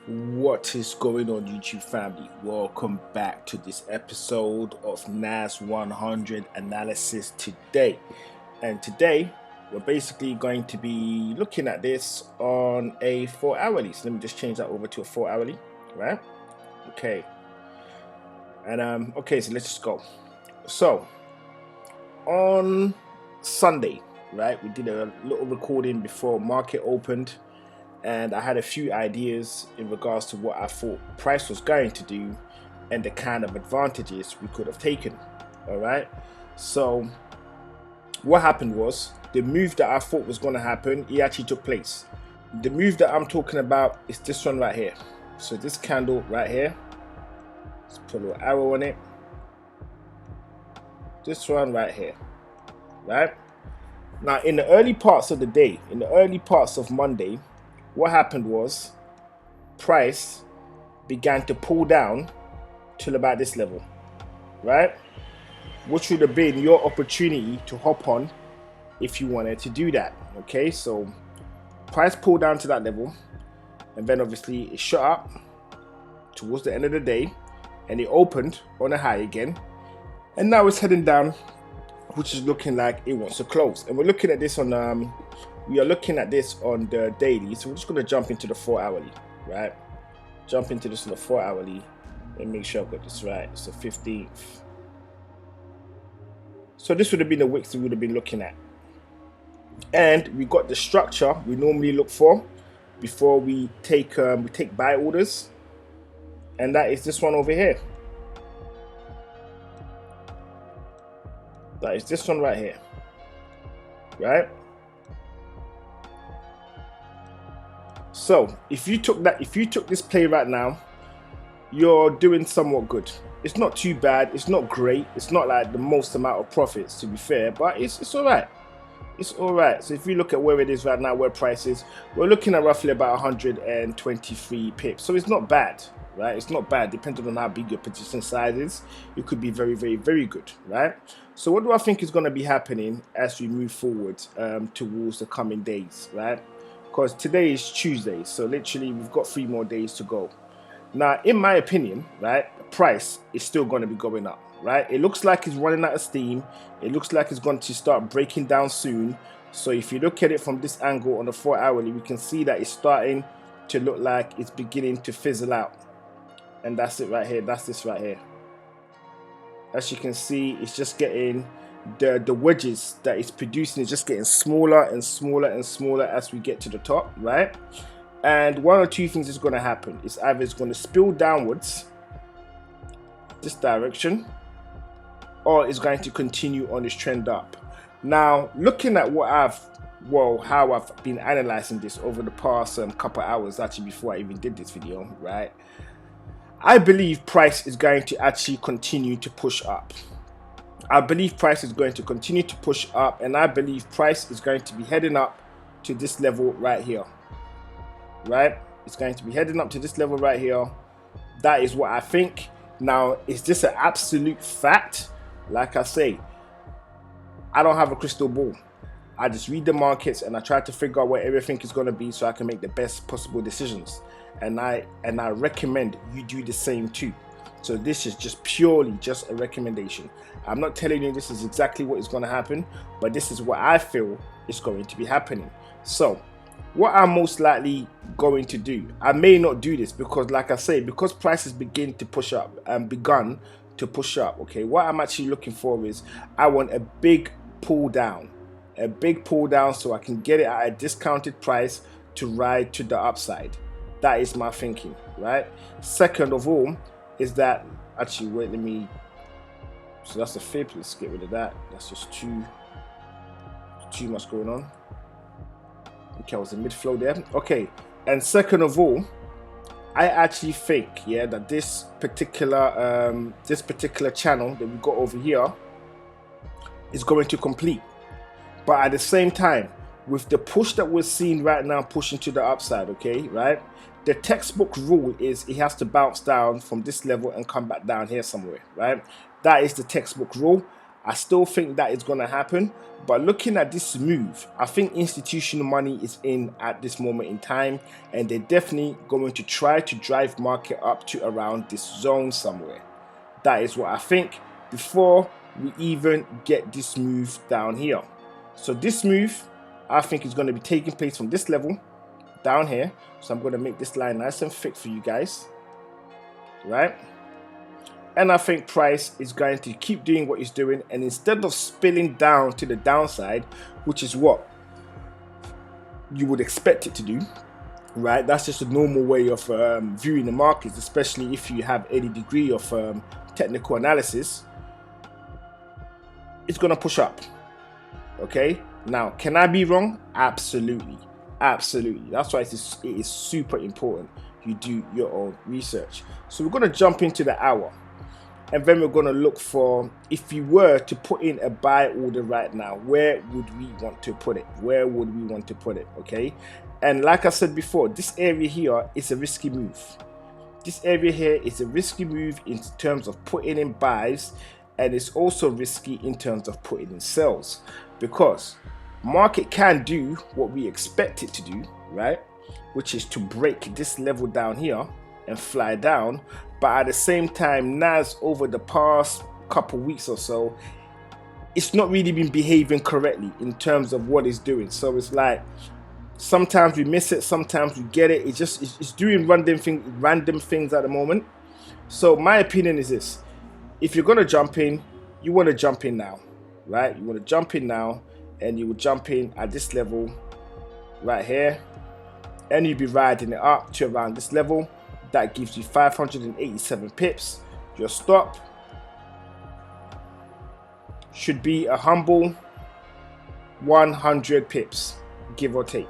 What is going on, YouTube family? Welcome back to this episode of NAS100 analysis today. And today we're basically going to be looking at this on a 4 hourly. So let me just change that over to a 4 hourly, right? Okay. And okay, so let's just go. So on Sunday, right, we did a little recording before market opened. And I had a few ideas in regards to what I thought price was going to do and the kind of advantages we could have taken. All right. So what happened was the move that I thought was going to happen, it actually took place. The move that I'm talking about is this one right here. So this candle right here, let's put a little arrow on it. This one right here, right? Now in the early parts of the day, in the early parts of Monday, what happened was price began to pull down till about this level, right? Which would have been your opportunity to hop on if you wanted to do that. Okay, so price pulled down to that level, and then obviously it shot up towards the end of the day, and it opened on a high again, and now it's heading down, which is looking like it wants to close. And we're looking at this on we are looking at this on the daily, so we're just going to jump into the 4 hourly, right? Jump into this on the 4 hourly and make sure I've got this right. So 15th. So this would have been the wicks we would have been looking at, and we got the structure we normally look for before we take buy orders, and that is this one over here. That is this one right here, right? So if you took this play right now, you're doing somewhat good. It's not too bad. It's not great. It's not like the most amount of profits, to be fair, but it's all right. It's all right. So if you look at where it is right now, where price is, we're looking at roughly about 123 pips. So it's not bad, right? It's not bad. Depending on how big your position size is, it could be very, very, very good, right? So what do I think is going to be happening as we move forward towards the coming days, right? Because today is Tuesday, so literally we've got 3 more days to go. Now, in my opinion, right, the price is still going to be going up, right? It looks like it's running out of steam. It looks like it's going to start breaking down soon. So if you look at it from this angle on the 4 hourly, we can see that it's starting to look like it's beginning to fizzle out. And that's it right here. That's this right here. As you can see, it's just getting the wedges that it's producing is just getting smaller and smaller and smaller as we get to the top, right? And one or two things is going to happen. It's either it's going to spill downwards this direction, or it's going to continue on this trend up. Now, looking at how I've been analyzing this over the past couple hours, actually before I even did this video, right? I believe price is going to actually continue to push up. I believe price is going to continue to push up, and I believe price is going to be heading up to this level right here, right? It's going to be heading up to this level right here. That is what I think. Now, is this an absolute fact? Like I say, I don't have a crystal ball. I just read the markets and I try to figure out where everything is going to be so I can make the best possible decisions. And I recommend you do the same too. So this is just purely just a recommendation. I'm not telling you this is exactly what is going to happen, but this is what I feel is going to be happening. So what I'm most likely going to do, I may not do this because, like I say, because prices begin to push up and begun to push up, okay, what I'm actually looking for is I want a big pull down, so I can get it at a discounted price to ride to the upside. That is my thinking, right? Second of all is that, actually, wait, so that's a fib, let's get rid of that. That's just too much going on. Okay, I was in mid-flow there. Okay, and second of all, I actually think, yeah, that this particular channel that we got over here is going to complete. But at the same time, with the push that we're seeing right now, pushing to the upside, okay, right? The textbook rule is it has to bounce down from this level and come back down here somewhere, right? That is the textbook rule. I still think that is going to happen. But looking at this move, I think institutional money is in at this moment in time, and they're definitely going to try to drive market up to around this zone somewhere. That is what I think before we even get this move down here. So this move, I think, is going to be taking place from this level down here. So I'm going to make this line nice and thick for you guys, right? And I think price is going to keep doing what it's doing, and instead of spilling down to the downside, which is what you would expect it to do, right? That's just a normal way of viewing the markets, especially if you have any degree of technical analysis. It's going to push up. Okay, now can I be wrong? Absolutely, absolutely. That's why it is super important you do your own research. So we're going to jump into the hour, and then we're going to look for, if you were to put in a buy order right now, where would we want to put it? Where would we want to put it? Okay, and like I said before, this area here is a risky move. This area here is a risky move in terms of putting in buys, and it's also risky in terms of putting in sells, because market can do what we expect it to do, right? Which is to break this level down here and fly down. But at the same time, NAS over the past couple weeks or so, it's not really been behaving correctly in terms of what it's doing. So it's like sometimes we miss it, sometimes we get it. It's doing random things at the moment. So my opinion is this: if you're gonna jump in, you want to jump in now, right? You want to jump in now, and you will jump in at this level right here, and you'll be riding it up to around this level. That gives you 587 pips. Your stop should be a humble 100 pips, give or take,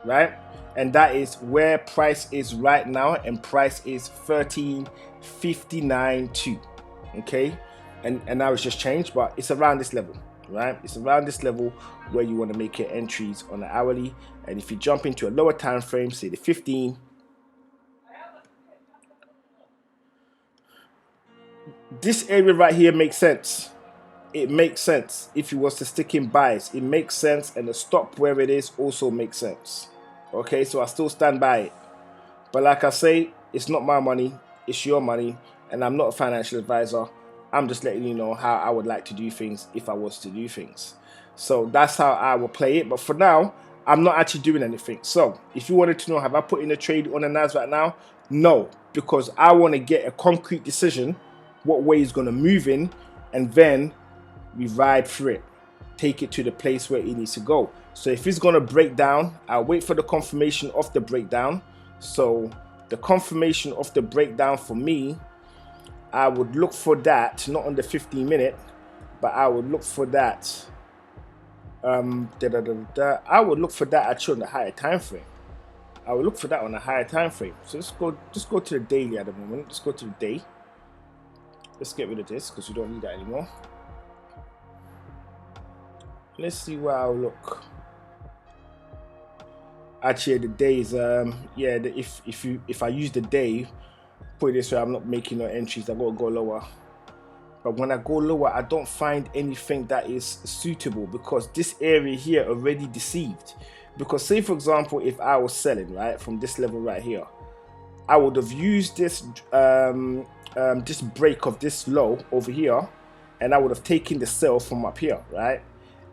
right? And that is where price is right now, and price is 13.59.2. Okay, and now it's just changed, but it's around this level, right? It's around this level where you want to make your entries on the hourly. And if you jump into a lower time frame, say the 15, this area right here makes sense. It makes sense if you was to stick in buys. It makes sense, and the stop where it is also makes sense. Okay, so I still stand by it. But like I say, it's not my money, it's your money, and I'm not a financial advisor. I'm just letting you know how I would like to do things if I was to do things. So that's how I will play it. But for now, I'm not actually doing anything. So if you wanted to know, have I put in a trade on the NAS right now? No, because I want to get a concrete decision what way it's going to move in, and then we ride through it, take it to the place where it needs to go. So if it's going to break down, I'll wait for the confirmation of the breakdown. So the confirmation of the breakdown for me, I would look for that, not on the 15-minute, but I would look for that. I would look for that actually on the higher time frame. I would look for that on a higher time frame. So let's just go to the daily at the moment. Let's go to the day. Let's get rid of this because we don't need that anymore. Let's see where I'll look. Actually, the days, yeah. If I use the day, put it this way, I'm not making no entries. I gotta go lower. But when I go lower, I don't find anything that is suitable, because this area here already deceived. Because say for example, if I was selling right from this level right here, I would have used this this break of this low over here, and I would have taken the sell from up here, right?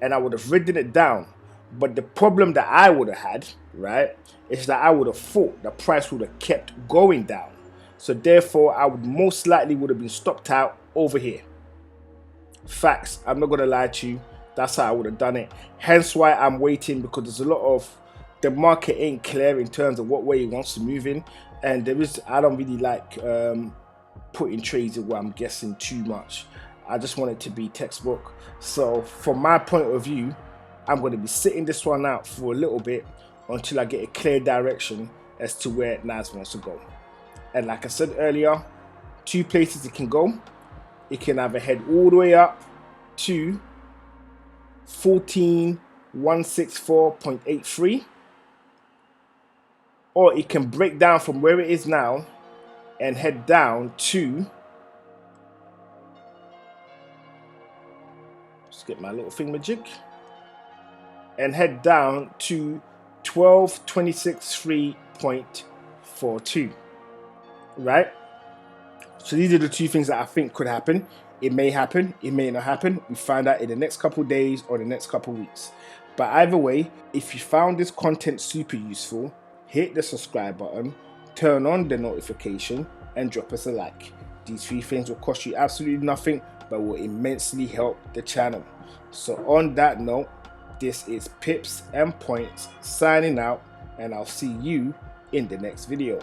And I would have ridden it down. But the problem that I would have had, right, is that I would have thought the price would have kept going down. So therefore, I would most likely would have been stopped out over here. Facts. I'm not gonna lie to you. That's how I would have done it. Hence why I'm waiting, because there's a lot of, the market ain't clear in terms of what way it wants to move in, and there is, I don't really like putting trades in where I'm guessing too much. I just want it to be textbook. So from my point of view, I'm going to be sitting this one out for a little bit until I get a clear direction as to where NAS wants to go. And like I said earlier, two places it can go. It can either head all the way up to 14,164.83, or it can break down from where it is now and head down to get my little thingamajig, and head down to 12.26.3.42, right? So these are the two things that I think could happen. It may happen, it may not happen. We find out in the next couple of days or the next couple of weeks. But either way, if you found this content super useful, hit the subscribe button, turn on the notification, and drop us a like. These three things will cost you absolutely nothing, but will immensely help the channel. So on that note, this is Pips and Points signing out, and I'll see you in the next video.